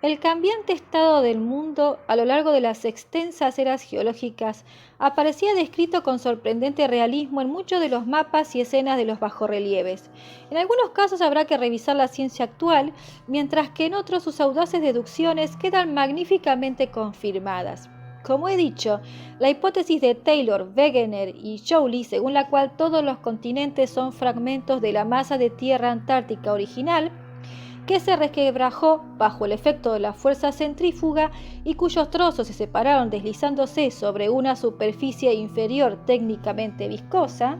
El cambiante estado del mundo a lo largo de las extensas eras geológicas aparecía descrito con sorprendente realismo en muchos de los mapas y escenas de los bajorrelieves. En algunos casos habrá que revisar la ciencia actual, mientras que en otros sus audaces deducciones quedan magníficamente confirmadas. Como he dicho, la hipótesis de Taylor, Wegener y Joly, según la cual todos los continentes son fragmentos de la masa de tierra antártica original, que se resquebrajó bajo el efecto de la fuerza centrífuga y cuyos trozos se separaron deslizándose sobre una superficie inferior técnicamente viscosa,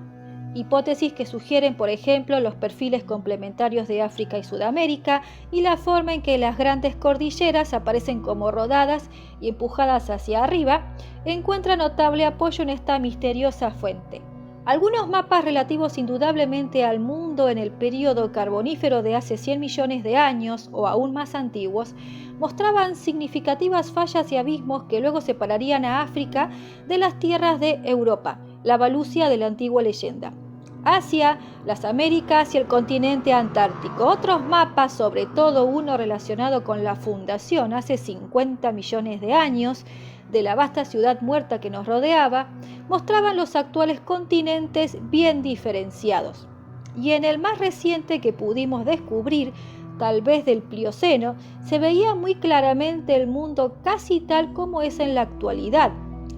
hipótesis que sugieren, por ejemplo, los perfiles complementarios de África y Sudamérica y la forma en que las grandes cordilleras aparecen como rodadas y empujadas hacia arriba, encuentran notable apoyo en esta misteriosa fuente. Algunos mapas relativos indudablemente al mundo en el período carbonífero de hace 100 millones de años o aún más antiguos mostraban significativas fallas y abismos que luego separarían a África de las tierras de Europa, la Valusia de la antigua leyenda, Asia, las Américas y el continente antártico. Otros mapas, sobre todo uno relacionado con la fundación hace 50 millones de años, de la vasta ciudad muerta que nos rodeaba, mostraban los actuales continentes bien diferenciados. Y en el más reciente que pudimos descubrir, tal vez del Plioceno, se veía muy claramente el mundo casi tal como es en la actualidad,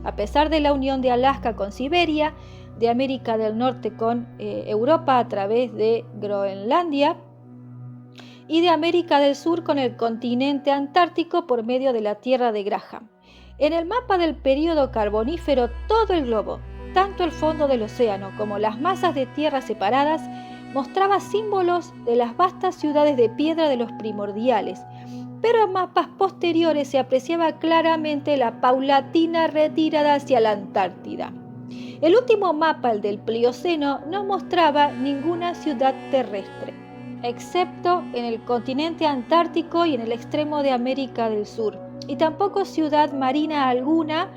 a pesar de la unión de Alaska con Siberia, de América del Norte con Europa a través de Groenlandia, y de América del Sur con el continente antártico por medio de la Tierra de Graham. En el mapa del período carbonífero, todo el globo, tanto el fondo del océano como las masas de tierra separadas, mostraba símbolos de las vastas ciudades de piedra de los primordiales, pero en mapas posteriores se apreciaba claramente la paulatina retirada hacia la Antártida. El último mapa, el del Plioceno, no mostraba ninguna ciudad terrestre, excepto en el continente antártico y en el extremo de América del Sur, y tampoco ciudad marina alguna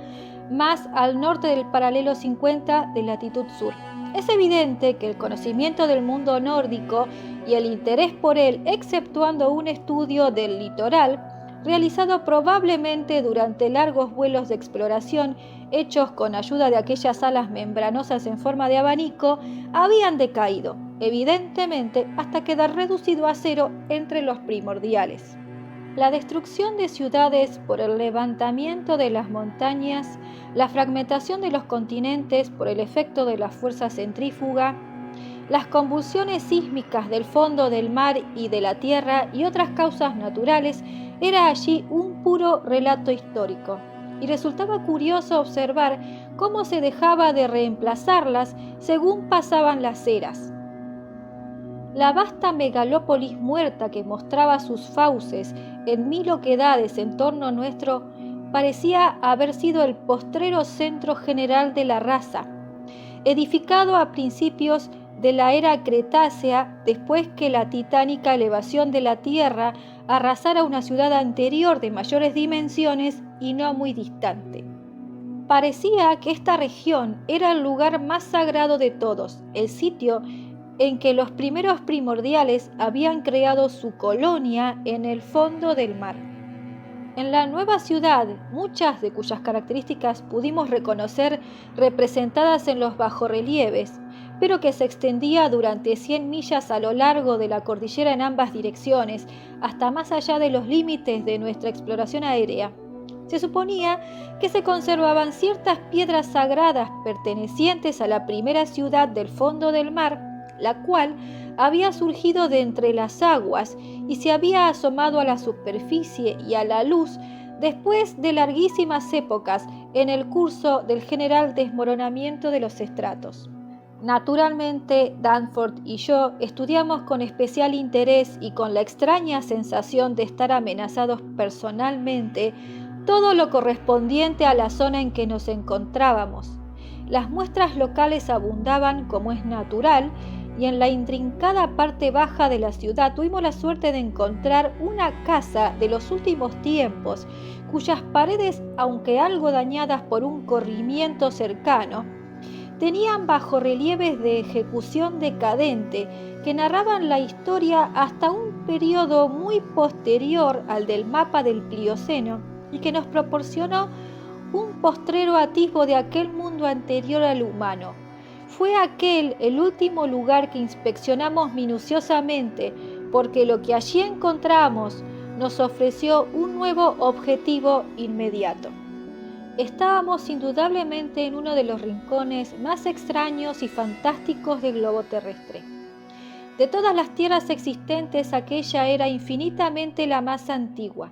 más al norte del paralelo 50 de latitud sur. Es evidente que el conocimiento del mundo nórdico y el interés por él, exceptuando un estudio del litoral, realizado probablemente durante largos vuelos de exploración hechos con ayuda de aquellas alas membranosas en forma de abanico, habían decaído, evidentemente, hasta quedar reducido a cero entre los primordiales. La destrucción de ciudades por el levantamiento de las montañas, la fragmentación de los continentes por el efecto de la fuerza centrífuga, las convulsiones sísmicas del fondo del mar y de la tierra y otras causas naturales, era allí un puro relato histórico, y resultaba curioso observar cómo se dejaba de reemplazarlas según pasaban las eras. La vasta megalópolis muerta que mostraba sus fauces en 1000 oquedades en torno nuestro parecía haber sido el postrero centro general de la raza, edificado a principios de la era Cretácea, después que la titánica elevación de la Tierra arrasara una ciudad anterior de mayores dimensiones y no muy distante. Parecía que esta región era el lugar más sagrado de todos, el sitio en que los primeros primordiales habían creado su colonia en el fondo del mar. En la nueva ciudad, muchas de cuyas características pudimos reconocer representadas en los bajorrelieves, pero que se extendía durante 100 millas a lo largo de la cordillera en ambas direcciones, hasta más allá de los límites de nuestra exploración aérea. Se suponía que se conservaban ciertas piedras sagradas pertenecientes a la primera ciudad del fondo del mar, la cual había surgido de entre las aguas y se había asomado a la superficie y a la luz después de larguísimas épocas en el curso del general desmoronamiento de los estratos. Naturalmente, Danforth y yo estudiamos con especial interés y con la extraña sensación de estar amenazados personalmente todo lo correspondiente a la zona en que nos encontrábamos. Las muestras locales abundaban, como es natural, y en la intrincada parte baja de la ciudad tuvimos la suerte de encontrar una casa de los últimos tiempos, cuyas paredes, aunque algo dañadas por un corrimiento cercano, tenían bajorrelieves de ejecución decadente que narraban la historia hasta un periodo muy posterior al del mapa del Plioceno y que nos proporcionó un postrero atisbo de aquel mundo anterior al humano. Fue aquel el último lugar que inspeccionamos minuciosamente, porque lo que allí encontramos nos ofreció un nuevo objetivo inmediato. Estábamos indudablemente en uno de los rincones más extraños y fantásticos del globo terrestre. De todas las tierras existentes, aquella era infinitamente la más antigua.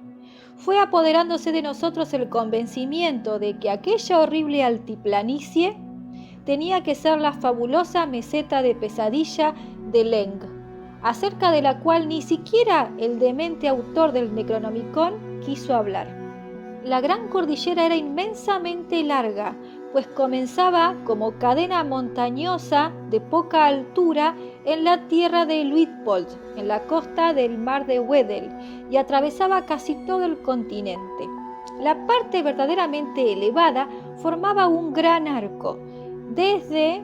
Fue apoderándose de nosotros el convencimiento de que aquella horrible altiplanicie tenía que ser la fabulosa meseta de pesadilla de Leng, acerca de la cual ni siquiera el demente autor del Necronomicon quiso hablar. La gran cordillera era inmensamente larga, pues comenzaba como cadena montañosa de poca altura en la tierra de Luitpold, en la costa del mar de Weddell, y atravesaba casi todo el continente. La parte verdaderamente elevada formaba un gran arco, desde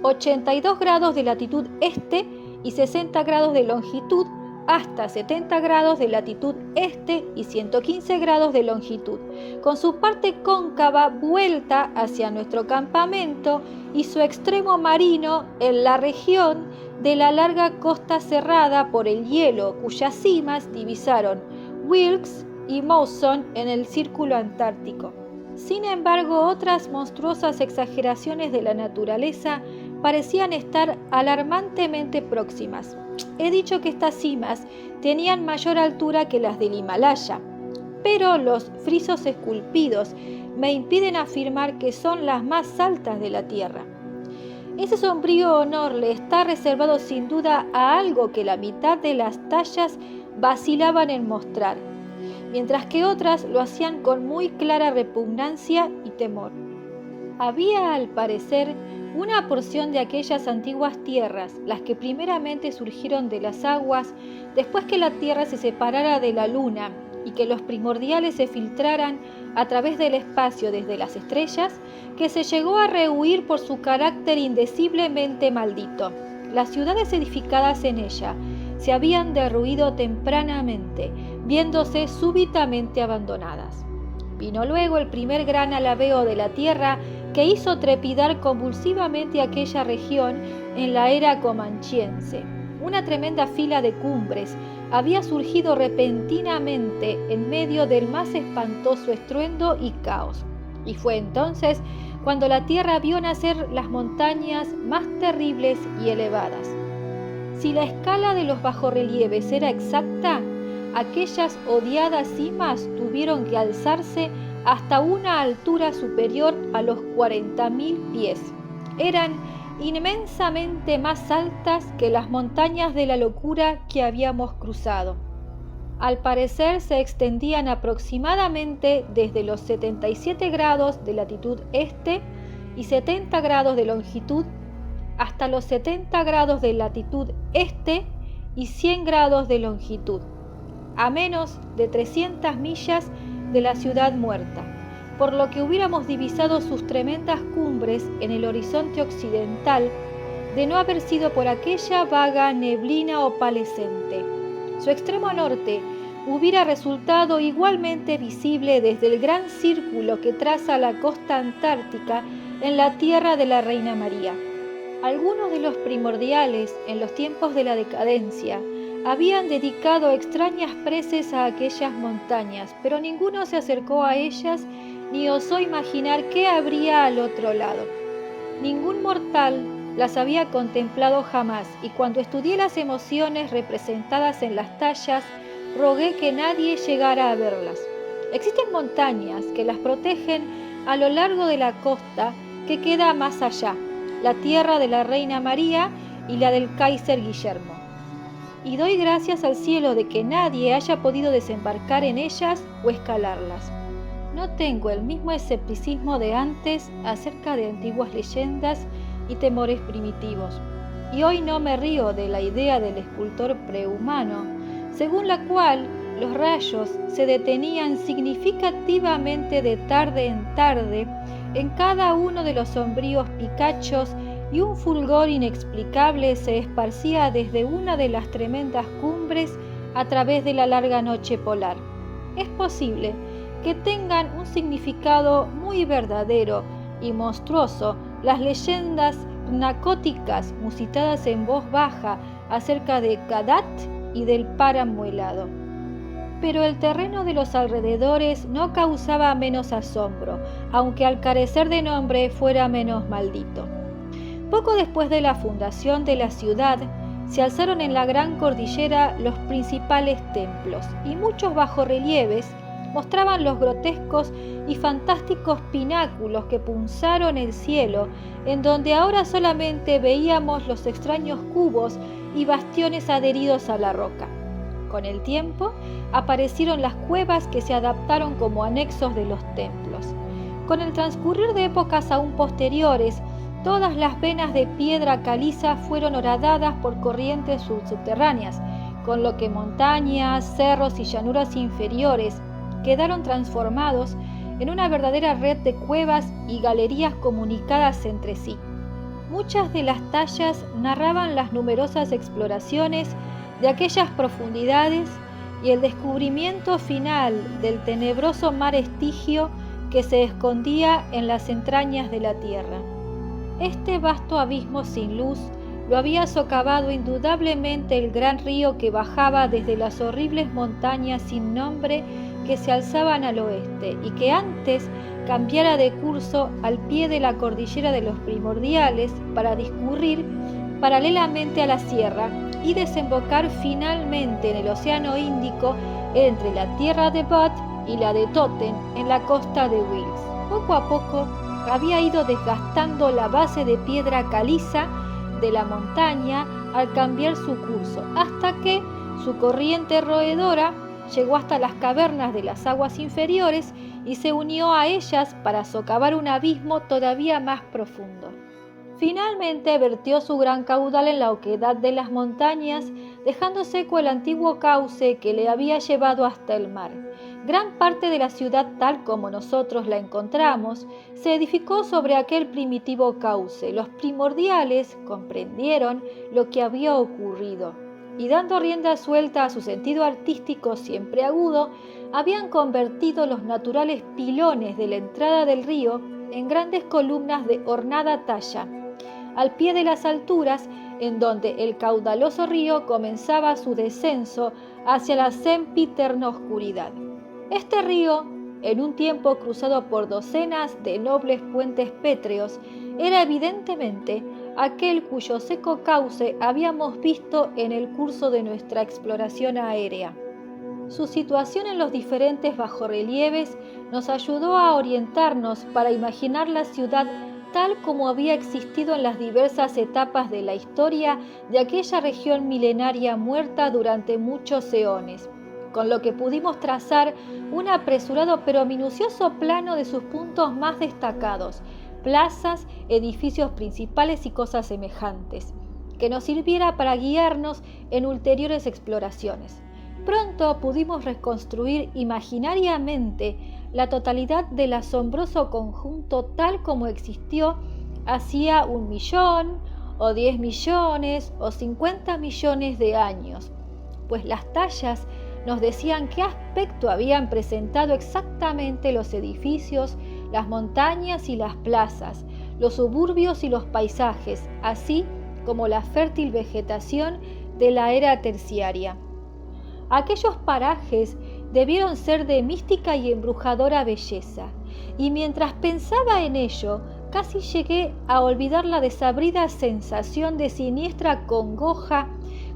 82 grados de latitud este y 60 grados de longitud hasta 70 grados de latitud este y 115 grados de longitud, con su parte cóncava vuelta hacia nuestro campamento y su extremo marino en la región de la larga costa cerrada por el hielo, cuyas cimas divisaron Wilkes y Mawson en el círculo antártico. Sin embargo, otras monstruosas exageraciones de la naturaleza parecían estar alarmantemente próximas. He dicho que estas cimas tenían mayor altura que las del Himalaya, pero los frisos esculpidos me impiden afirmar que son las más altas de la Tierra. Ese sombrío honor le está reservado sin duda a algo que la mitad de las tallas vacilaban en mostrar, mientras que otras lo hacían con muy clara repugnancia y temor. Había, al parecer, una porción de aquellas antiguas tierras, las que primeramente surgieron de las aguas, después que la Tierra se separara de la Luna y que los primordiales se filtraran a través del espacio desde las estrellas, que se llegó a rehuir por su carácter indeciblemente maldito. Las ciudades edificadas en ella se habían derruido tempranamente, viéndose súbitamente abandonadas. Vino luego el primer gran alabeo de la Tierra que hizo trepidar convulsivamente aquella región en la era comanchiense. Una tremenda fila de cumbres había surgido repentinamente en medio del más espantoso estruendo y caos. Y fue entonces cuando la Tierra vio nacer las montañas más terribles y elevadas. Si la escala de los bajorrelieves era exacta, aquellas odiadas cimas tuvieron que alzarse hasta una altura superior a los 40.000 pies. Eran inmensamente más altas que las montañas de la locura que habíamos cruzado. Al parecer se extendían aproximadamente desde los 77 grados de latitud este y 70 grados de longitud hasta los 70 grados de latitud este y 100 grados de longitud, a menos de 300 millas de la ciudad muerta, por lo que hubiéramos divisado sus tremendas cumbres en el horizonte occidental, de no haber sido por aquella vaga neblina opalescente. Su extremo norte hubiera resultado igualmente visible desde el gran círculo que traza la costa antártica en la tierra de la Reina María. Algunos de los primordiales, en los tiempos de la decadencia, habían dedicado extrañas preces a aquellas montañas, pero ninguno se acercó a ellas ni osó imaginar qué habría al otro lado. Ningún mortal las había contemplado jamás, y cuando estudié las emociones representadas en las tallas, rogué que nadie llegara a verlas. Existen montañas que las protegen a lo largo de la costa que queda más allá, la tierra de la Reina María y la del Kaiser Guillermo. Y doy gracias al cielo de que nadie haya podido desembarcar en ellas o escalarlas. No tengo el mismo escepticismo de antes acerca de antiguas leyendas y temores primitivos, y hoy no me río de la idea del escultor prehumano, según la cual los rayos se detenían significativamente de tarde en tarde en cada uno de los sombríos picachos y un fulgor inexplicable se esparcía desde una de las tremendas cumbres a través de la larga noche polar. Es posible que tengan un significado muy verdadero y monstruoso las leyendas nacóticas musitadas en voz baja acerca de Kadat y del páramo helado. Pero el terreno de los alrededores no causaba menos asombro, aunque al carecer de nombre fuera menos maldito. Poco después de la fundación de la ciudad, se alzaron en la gran cordillera los principales templos, y muchos bajorrelieves mostraban los grotescos y fantásticos pináculos que punzaron el cielo, en donde ahora solamente veíamos los extraños cubos y bastiones adheridos a la roca. Con el tiempo, aparecieron las cuevas que se adaptaron como anexos de los templos. Con el transcurrir de épocas aún posteriores, todas las venas de piedra caliza fueron horadadas por corrientes subterráneas, con lo que montañas, cerros y llanuras inferiores quedaron transformados en una verdadera red de cuevas y galerías comunicadas entre sí. Muchas de las tallas narraban las numerosas exploraciones de aquellas profundidades y el descubrimiento final del tenebroso mar Estigio que se escondía en las entrañas de la tierra. Este vasto abismo sin luz lo había socavado indudablemente el gran río que bajaba desde las horribles montañas sin nombre que se alzaban al oeste y que antes cambiara de curso al pie de la cordillera de los primordiales para discurrir paralelamente a la sierra y desembocar finalmente en el Océano Índico entre la tierra de Bud y la de Totten en la costa de Wills. Poco a poco había ido desgastando la base de piedra caliza de la montaña al cambiar su curso, hasta que su corriente roedora llegó hasta las cavernas de las aguas inferiores y se unió a ellas para socavar un abismo todavía más profundo. Finalmente vertió su gran caudal en la oquedad de las montañas, dejando seco el antiguo cauce que le había llevado hasta el mar. Gran parte de la ciudad, tal como nosotros la encontramos, se edificó sobre aquel primitivo cauce. Los primordiales comprendieron lo que había ocurrido y, dando rienda suelta a su sentido artístico siempre agudo, habían convertido los naturales pilones de la entrada del río en grandes columnas de ornada talla, al pie de las alturas en donde el caudaloso río comenzaba su descenso hacia la sempiterna oscuridad. Este río, en un tiempo cruzado por docenas de nobles puentes pétreos, era evidentemente aquel cuyo seco cauce habíamos visto en el curso de nuestra exploración aérea. Su situación en los diferentes bajorrelieves nos ayudó a orientarnos para imaginar la ciudad tal como había existido en las diversas etapas de la historia de aquella región milenaria muerta durante muchos eones, con lo que pudimos trazar un apresurado pero minucioso plano de sus puntos más destacados, plazas, edificios principales y cosas semejantes, que nos sirviera para guiarnos en ulteriores exploraciones. Pronto pudimos reconstruir imaginariamente la totalidad del asombroso conjunto tal como existió hacía 1 millón, o 10 millones, o 50 millones de años, pues las tallas nos decían qué aspecto habían presentado exactamente los edificios, las montañas y las plazas, los suburbios y los paisajes, así como la fértil vegetación de la era terciaria. Aquellos parajes debieron ser de mística y embrujadora belleza, y mientras pensaba en ello, casi llegué a olvidar la desabrida sensación de siniestra congoja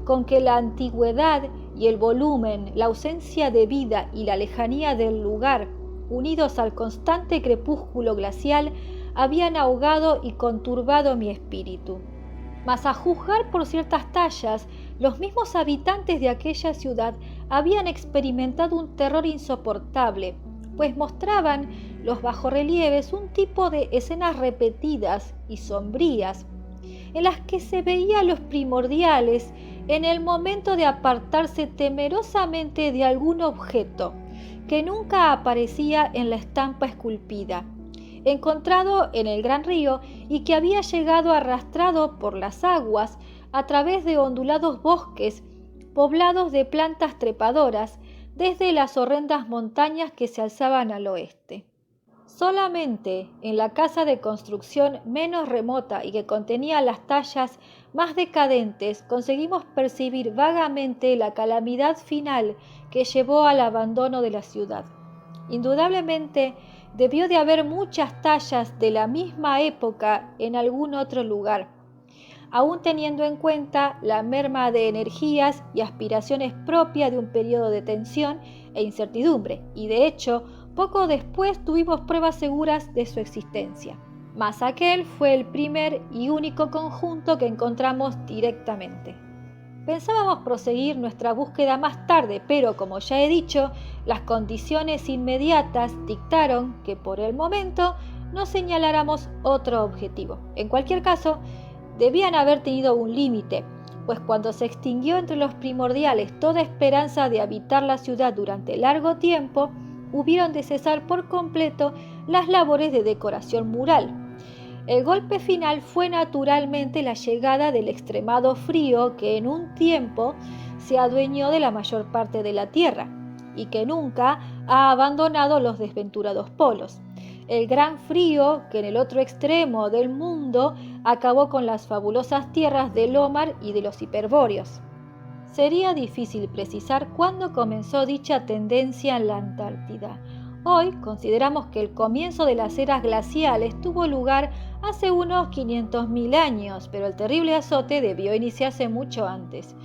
con que la antigüedad y el volumen, la ausencia de vida y la lejanía del lugar, unidos al constante crepúsculo glacial, habían ahogado y conturbado mi espíritu. Mas a juzgar por ciertas tallas, los mismos habitantes de aquella ciudad habían experimentado un terror insoportable, pues mostraban los bajorrelieves un tipo de escenas repetidas y sombrías, en las que se veía a los primordiales en el momento de apartarse temerosamente de algún objeto que nunca aparecía en la estampa esculpida, encontrado en el gran río y que había llegado arrastrado por las aguas a través de ondulados bosques poblados de plantas trepadoras desde las horrendas montañas que se alzaban al oeste. Solamente en la casa de construcción menos remota y que contenía las tallas más decadentes conseguimos percibir vagamente la calamidad final que llevó al abandono de la ciudad. Indudablemente debió de haber muchas tallas de la misma época en algún otro lugar, aún teniendo en cuenta la merma de energías y aspiraciones propia de un periodo de tensión e incertidumbre, y de hecho, poco después tuvimos pruebas seguras de su existencia. Mas aquel fue el primer y único conjunto que encontramos directamente. Pensábamos proseguir nuestra búsqueda más tarde, pero como ya he dicho, las condiciones inmediatas dictaron que por el momento no señaláramos otro objetivo. En cualquier caso, debían haber tenido un límite, pues cuando se extinguió entre los primordiales toda esperanza de habitar la ciudad durante largo tiempo, hubieron de cesar por completo las labores de decoración mural. El golpe final fue naturalmente la llegada del extremado frío que en un tiempo se adueñó de la mayor parte de la Tierra y que nunca ha abandonado los desventurados polos. El gran frío que en el otro extremo del mundo acabó con las fabulosas tierras del Ómar y de los Hiperbóreos. Sería difícil precisar cuándo comenzó dicha tendencia en la Antártida. Hoy consideramos que el comienzo de las eras glaciales tuvo lugar hace unos 500.000 años, pero el terrible azote debió iniciarse mucho antes.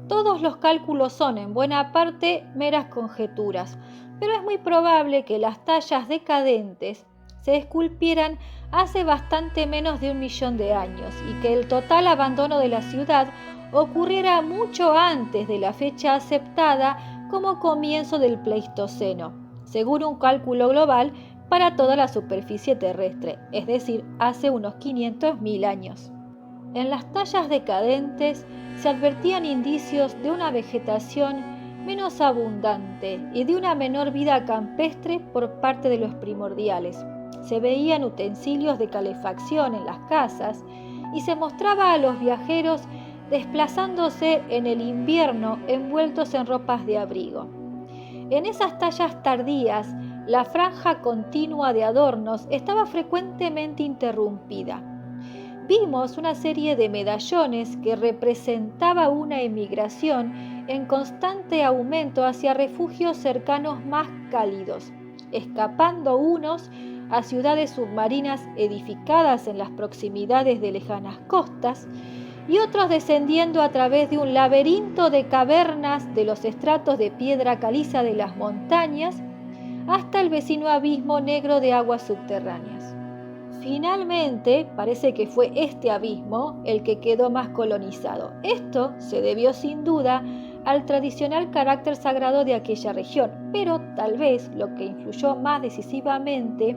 Todos los cálculos son en buena parte meras conjeturas, pero es muy probable que las tallas decadentes se esculpieran hace bastante menos de 1.000.000 de años y que el total abandono de la ciudad ocurriera mucho antes de la fecha aceptada como comienzo del Pleistoceno, según un cálculo global para toda la superficie terrestre, es decir, hace unos 500.000 años. En las tallas decadentes se advertían indicios de una vegetación menos abundante y de una menor vida campestre por parte de los primordiales. Se veían utensilios de calefacción en las casas y se mostraba a los viajeros desplazándose en el invierno envueltos en ropas de abrigo. En esas tallas tardías, la franja continua de adornos estaba frecuentemente interrumpida. Vimos una serie de medallones que representaba una emigración en constante aumento hacia refugios cercanos más cálidos, escapando unos a ciudades submarinas edificadas en las proximidades de lejanas costas, y otros descendiendo a través de un laberinto de cavernas de los estratos de piedra caliza de las montañas hasta el vecino abismo negro de aguas subterráneas. Finalmente, parece que fue este abismo el que quedó más colonizado. Esto se debió sin duda al tradicional carácter sagrado de aquella región, pero tal vez lo que influyó más decisivamente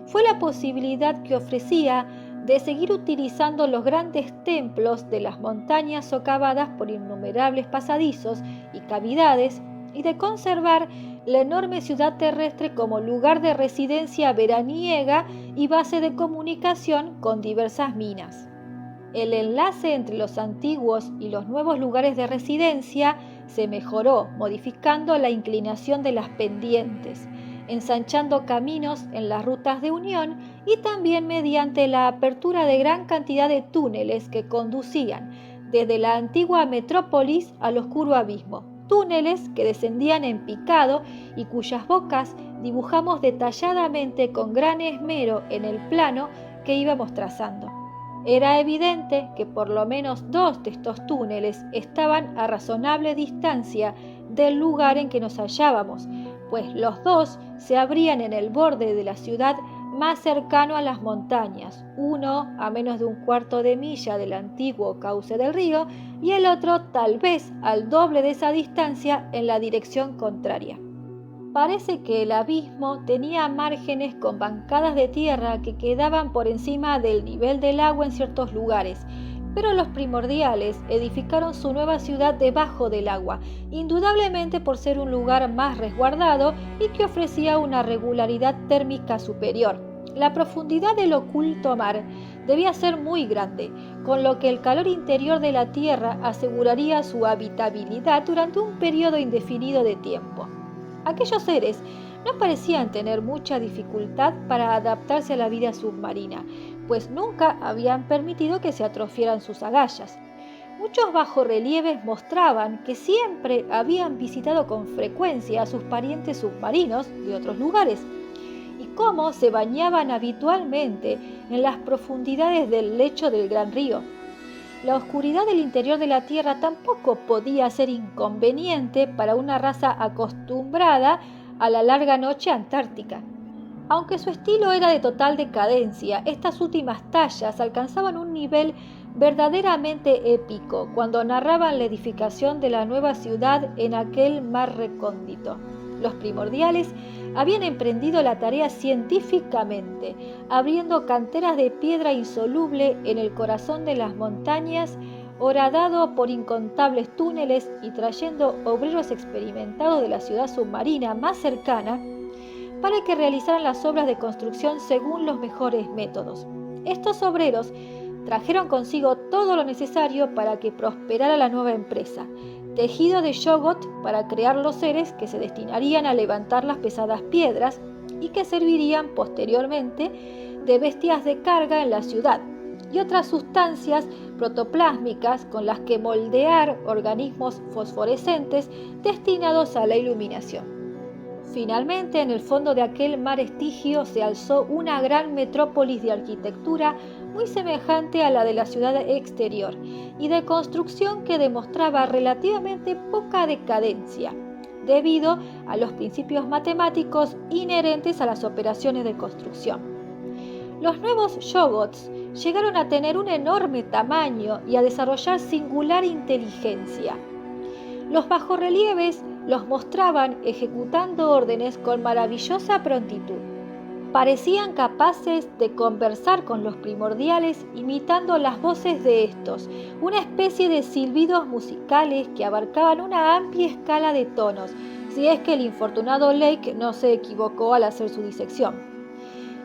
fue la posibilidad que ofrecía de seguir utilizando los grandes templos de las montañas socavadas por innumerables pasadizos y cavidades y de conservar la enorme ciudad terrestre como lugar de residencia veraniega y base de comunicación con diversas minas. El enlace entre los antiguos y los nuevos lugares de residencia se mejoró, modificando la inclinación de las pendientes, ensanchando caminos en las rutas de unión y también mediante la apertura de gran cantidad de túneles que conducían desde la antigua metrópolis al oscuro abismo, túneles que descendían en picado y cuyas bocas dibujamos detalladamente con gran esmero en el plano que íbamos trazando. Era evidente que por lo menos 2 de estos túneles estaban a razonable distancia del lugar en que nos hallábamos, pues los 2 se abrían en el borde de la ciudad más cercano a las montañas, uno a menos de 1/4 de milla del antiguo cauce del río y el otro tal vez al doble de esa distancia en la dirección contraria. Parece que el abismo tenía márgenes con bancadas de tierra que quedaban por encima del nivel del agua en ciertos lugares, pero los primordiales edificaron su nueva ciudad debajo del agua, indudablemente por ser un lugar más resguardado y que ofrecía una regularidad térmica superior. La profundidad del oculto mar debía ser muy grande, con lo que el calor interior de la Tierra aseguraría su habitabilidad durante un periodo indefinido de tiempo. Aquellos seres no parecían tener mucha dificultad para adaptarse a la vida submarina, pues nunca habían permitido que se atrofiaran sus agallas. Muchos bajorrelieves mostraban que siempre habían visitado con frecuencia a sus parientes submarinos de otros lugares y cómo se bañaban habitualmente en las profundidades del lecho del gran río. La oscuridad del interior de la Tierra tampoco podía ser inconveniente para una raza acostumbrada a la larga noche antártica. Aunque su estilo era de total decadencia, estas últimas tallas alcanzaban un nivel verdaderamente épico cuando narraban la edificación de la nueva ciudad en aquel mar recóndito. Los primordiales habían emprendido la tarea científicamente, abriendo canteras de piedra insoluble en el corazón de las montañas, horadado por incontables túneles y trayendo obreros experimentados de la ciudad submarina más cercana para que realizaran las obras de construcción según los mejores métodos. Estos obreros trajeron consigo todo lo necesario para que prosperara la nueva empresa, tejido de yogot para crear los seres que se destinarían a levantar las pesadas piedras y que servirían posteriormente de bestias de carga en la ciudad, y otras sustancias protoplásmicas con las que moldear organismos fosforescentes destinados a la iluminación. Finalmente, en el fondo de aquel mar Estigio se alzó una gran metrópolis de arquitectura muy semejante a la de la ciudad exterior y de construcción que demostraba relativamente poca decadencia, debido a los principios matemáticos inherentes a las operaciones de construcción. Los nuevos yogots llegaron a tener un enorme tamaño y a desarrollar singular inteligencia. Los bajorrelieves los mostraban ejecutando órdenes con maravillosa prontitud. Parecían capaces de conversar con los primordiales imitando las voces de estos, una especie de silbidos musicales que abarcaban una amplia escala de tonos, si es que el infortunado Lake no se equivocó al hacer su disección,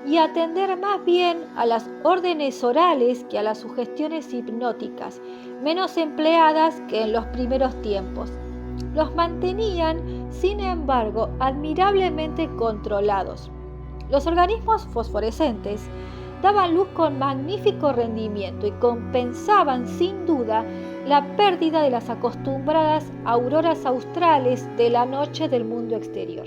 y atender más bien a las órdenes orales que a las sugestiones hipnóticas, menos empleadas que en los primeros tiempos. Los mantenían, sin embargo, admirablemente controlados. Los organismos fosforescentes daban luz con magnífico rendimiento y compensaban sin duda la pérdida de las acostumbradas auroras australes de la noche del mundo exterior.